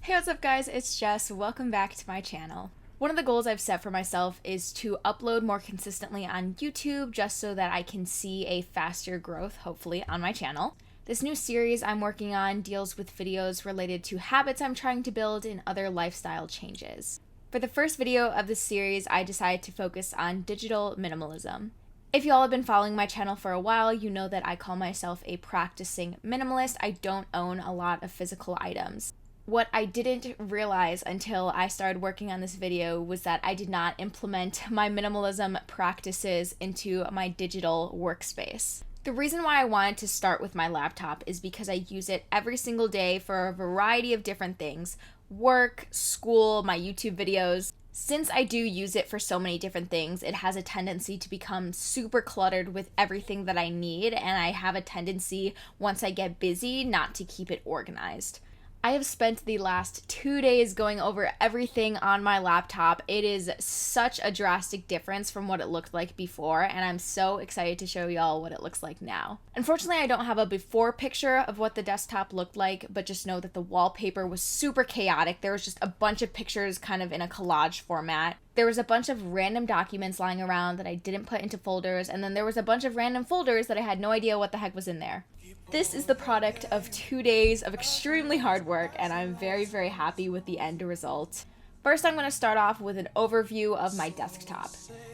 Hey, what's up guys? It's Jess. Welcome back to my channel. One of the goals I've set for myself is to upload more consistently on YouTube just so that I can see a faster growth, hopefully, on my channel. This new series I'm working on deals with videos related to habits I'm trying to build and other lifestyle changes. For the first video of this series, I decided to focus on digital minimalism. If y'all have been following my channel for a while, you know that I call myself a practicing minimalist. I don't own a lot of physical items. What I didn't realize until I started working on this video was that I did not implement my minimalism practices into my digital workspace. The reason why I wanted to start with my laptop is because I use it every single day for a variety of different things: work, school, my YouTube videos. Since I do use it for so many different things, it has a tendency to become super cluttered with everything that I need, and I have a tendency, once I get busy, not to keep it organized. I have spent the last 2 days going over everything on my laptop. It is such a drastic difference from what it looked like before, and I'm so excited to show y'all what it looks like now. Unfortunately, I don't have a before picture of what the desktop looked like, but just know that the wallpaper was super chaotic. There was just a bunch of pictures kind of in a collage format. There was a bunch of random documents lying around that I didn't put into folders, and then there was a bunch of random folders that I had no idea what the heck was in there. This is the product of 2 days of extremely hard work, and I'm very, very happy with the end result. First, I'm going to start off with an overview of my desktop.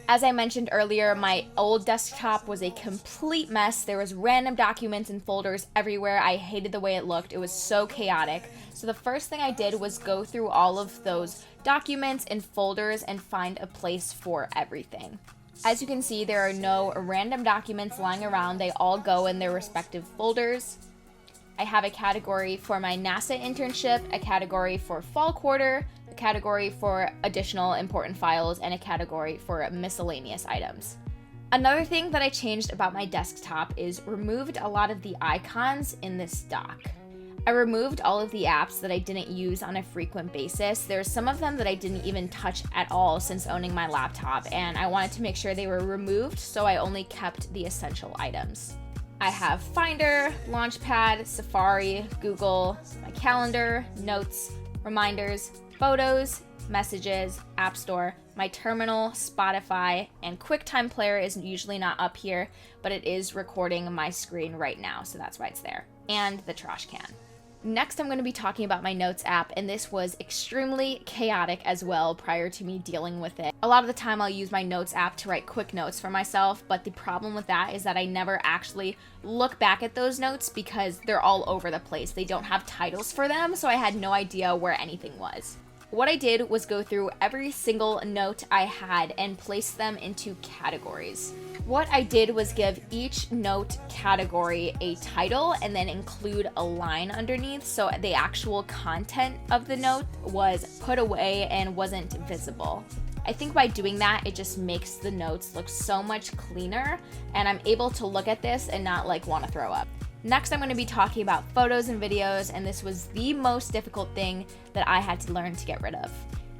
As I mentioned earlier, my old desktop was a complete mess. There was random documents and folders everywhere. I hated the way it looked. It was so chaotic. So the first thing I did was go through all of those documents and folders and find a place for everything. As you can see, there are no random documents lying around. They all go in their respective folders. I have a category for my NASA internship, a category for fall quarter, a category for additional important files, and a category for miscellaneous items. Another thing that I changed about my desktop is removed a lot of the icons in this dock. I removed all of the apps that I didn't use on a frequent basis. There's some of them that I didn't even touch at all since owning my laptop, and I wanted to make sure they were removed, so I only kept the essential items. I have Finder, Launchpad, Safari, Google, my calendar, notes, reminders, photos, messages, App Store, my terminal, Spotify, and QuickTime Player is usually not up here, but it is recording my screen right now, so that's why it's there, and the trash can. Next, I'm going to be talking about my Notes app, and this was extremely chaotic as well prior to me dealing with it. A lot of the time I'll use my Notes app to write quick notes for myself, but the problem with that is that I never actually look back at those notes because they're all over the place. They don't have titles for them, so I had no idea where anything was. What I did was go through every single note I had and place them into categories. What I did was give each note category a title and then include a line underneath so the actual content of the note was put away and wasn't visible. I think by doing that, it just makes the notes look so much cleaner, and I'm able to look at this and not want to throw up. Next, I'm going to be talking about photos and videos, and this was the most difficult thing that I had to learn to get rid of.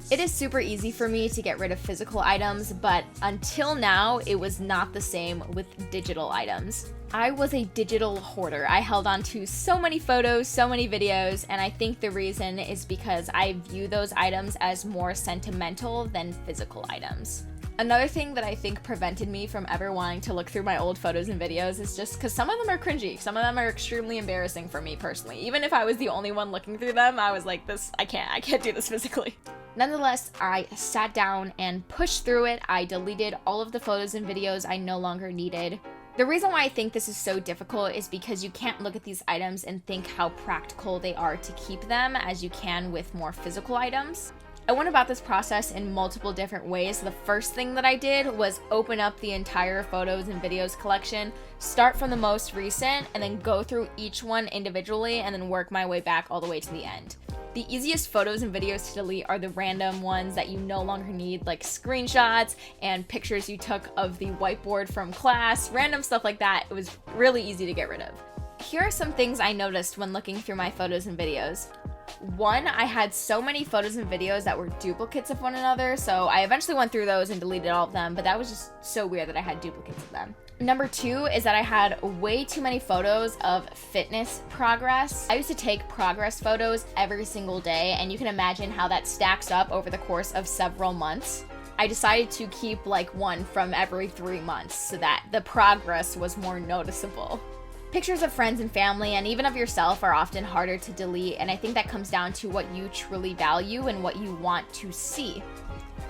It is super easy for me to get rid of physical items, but until now, it was not the same with digital items. I was a digital hoarder. I held on to so many photos, so many videos, and I think the reason is because I view those items as more sentimental than physical items. Another thing that I think prevented me from ever wanting to look through my old photos and videos is just because some of them are cringy. Some of them are extremely embarrassing for me personally. Even if I was the only one looking through them, I was like, I can't do this physically. Nonetheless, I sat down and pushed through it. I deleted all of the photos and videos I no longer needed. The reason why I think this is so difficult is because you can't look at these items and think how practical they are to keep them as you can with more physical items. I went about this process in multiple different ways. The first thing that I did was open up the entire photos and videos collection, start from the most recent, and then go through each one individually and then work my way back all the way to the end. The easiest photos and videos to delete are the random ones that you no longer need, like screenshots and pictures you took of the whiteboard from class, random stuff like that. It was really easy to get rid of. Here are some things I noticed when looking through my photos and videos. One, I had so many photos and videos that were duplicates of one another, so I eventually went through those and deleted all of them, but that was just so weird that I had duplicates of them. Number 2 is that I had way too many photos of fitness progress. I used to take progress photos every single day, and you can imagine how that stacks up over the course of several months. I decided to keep like one from every 3 months so that the progress was more noticeable. Pictures of friends and family and even of yourself are often harder to delete, and I think that comes down to what you truly value and what you want to see.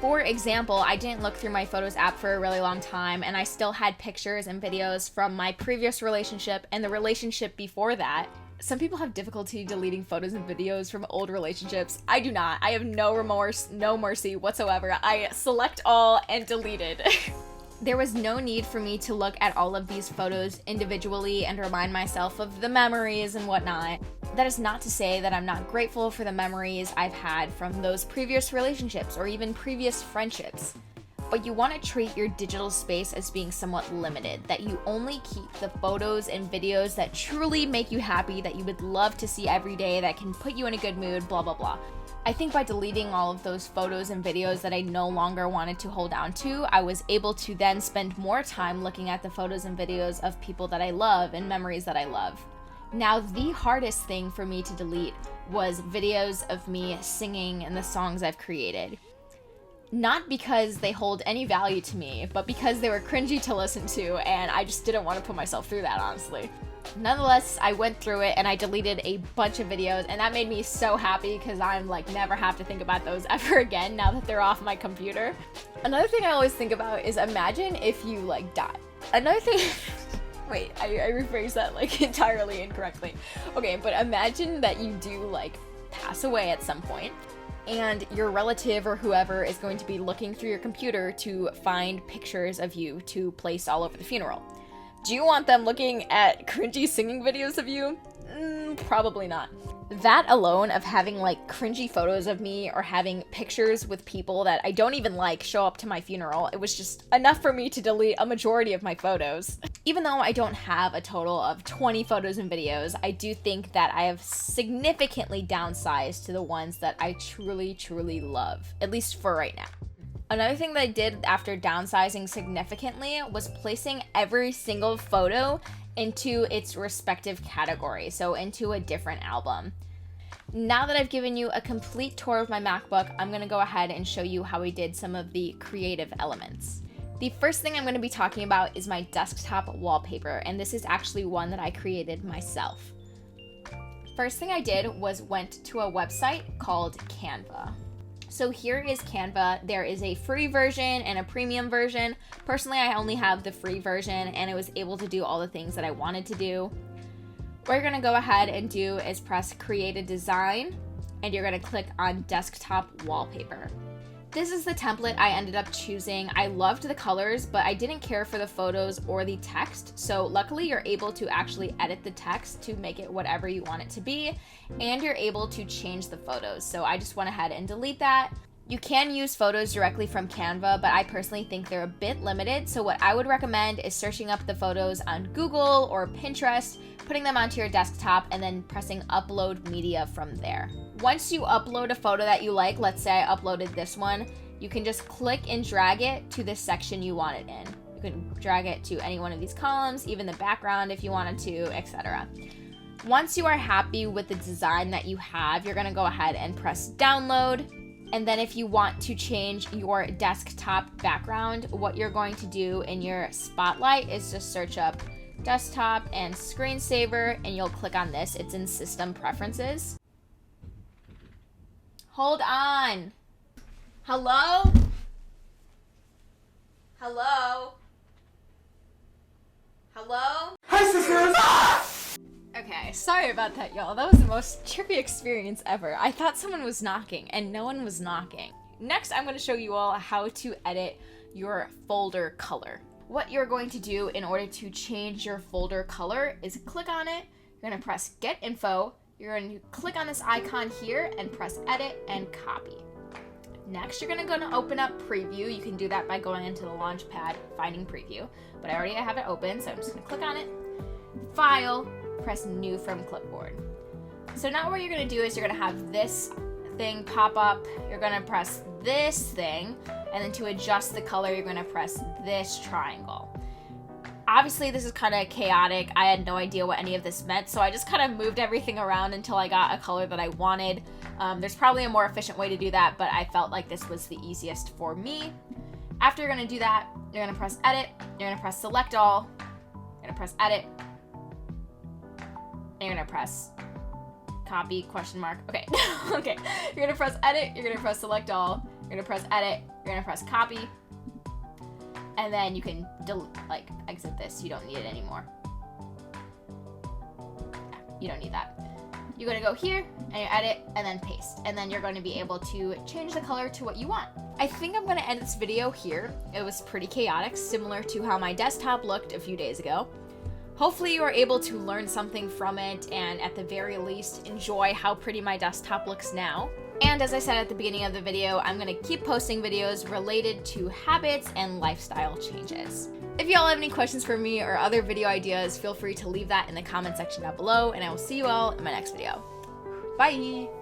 For example, I didn't look through my Photos app for a really long time, and I still had pictures and videos from my previous relationship and the relationship before that. Some people have difficulty deleting photos and videos from old relationships. I do not. I have no remorse, no mercy whatsoever. I select all and delete it. There was no need for me to look at all of these photos individually and remind myself of the memories and whatnot. That is not to say that I'm not grateful for the memories I've had from those previous relationships or even previous friendships. But you want to treat your digital space as being somewhat limited, that you only keep the photos and videos that truly make you happy, that you would love to see every day, that can put you in a good mood, blah, blah, blah. I think by deleting all of those photos and videos that I no longer wanted to hold on to, I was able to then spend more time looking at the photos and videos of people that I love and memories that I love. Now, the hardest thing for me to delete was videos of me singing and the songs I've created. Not because they hold any value to me, but because they were cringy to listen to, and I just didn't want to put myself through that, honestly. Nonetheless, I went through it and I deleted a bunch of videos, and that made me so happy because I'm like never have to think about those ever again now that they're off my computer. Another thing I always think about is imagine if you like die. Another thing wait, I rephrased that like entirely incorrectly. Okay, but imagine that you do like pass away at some point, and your relative or whoever is going to be looking through your computer to find pictures of you to place all over the funeral. Do you want them looking at cringy singing videos of you? Probably not. That alone of having like cringy photos of me or having pictures with people that I don't even like show up to my funeral, it was just enough for me to delete a majority of my photos. Even though I don't have a total of 20 photos and videos, I do think that I have significantly downsized to the ones that I truly, truly love, at least for right now. Another thing that I did after downsizing significantly was placing every single photo into its respective category, so into a different album. Now that I've given you a complete tour of my MacBook, I'm going to go ahead and show you how we did some of the creative elements. The first thing I'm going to be talking about is my desktop wallpaper, and this is actually one that I created myself. First thing I did was went to a website called Canva. So here is Canva. There is a free version and a premium version. Personally, I only have the free version, and it was able to do all the things that I wanted to do. What you're gonna go ahead and do is press Create a Design, and you're gonna click on Desktop Wallpaper. This is the template I ended up choosing. I loved the colors, but I didn't care for the photos or the text. So luckily you're able to actually edit the text to make it whatever you want it to be, and you're able to change the photos. So I just went ahead and delete that. You can use photos directly from Canva, but I personally think they're a bit limited. So what I would recommend is searching up the photos on Google or Pinterest, putting them onto your desktop, and then pressing Upload Media from there. Once you upload a photo that you like, let's say I uploaded this one, you can just click and drag it to the section you want it in. You can drag it to any one of these columns, even the background if you wanted to, etc. Once you are happy with the design that you have, you're gonna go ahead and press Download. And then if you want to change your desktop background, what you're going to do in your Spotlight is just search up desktop and screensaver, and you'll click on this. It's in System Preferences. Hold on. Hello? Hello? Hello? Hi, sisters! Okay, sorry about that, y'all. That was the most trippy experience ever. I thought someone was knocking, and no one was knocking. Next, I'm going to show you all how to edit your folder color. What you're going to do in order to change your folder color is click on it. You're going to press Get Info. You're going to click on this icon here and press Edit and Copy. Next, you're going to open up Preview. You can do that by going into the Launchpad, finding Preview. But I already have it open, so I'm just going to click on it. File, press New from Clipboard. So now what you're going to do is you're going to have this thing pop up. You're going to press this thing, and then to adjust the color, you're going to press this triangle. Obviously, this is kind of chaotic. I had no idea what any of this meant, so I just kind of moved everything around until I got a color that I wanted. There's probably a more efficient way to do that, but I felt like this was the easiest for me. After you're going to do that, you're going to press edit, you're going to press select all, you're going to press edit, and you're going to press copy, question mark. Okay, okay. You're going to press edit, you're going to press select all, you're going to press edit, you're going to press copy, and then you can exit this. You don't need it anymore. You don't need that. You're going to go here and you edit and then paste, and then you're going to be able to change the color to what you want. I think I'm going to end this video here. It was pretty chaotic, similar to how my desktop looked a few days ago. Hopefully you were able to learn something from it and at the very least enjoy how pretty my desktop looks now. And as I said at the beginning of the video, I'm going to keep posting videos related to habits and lifestyle changes. If y'all have any questions for me or other video ideas, feel free to leave that in the comment section down below, and I will see you all in my next video. Bye!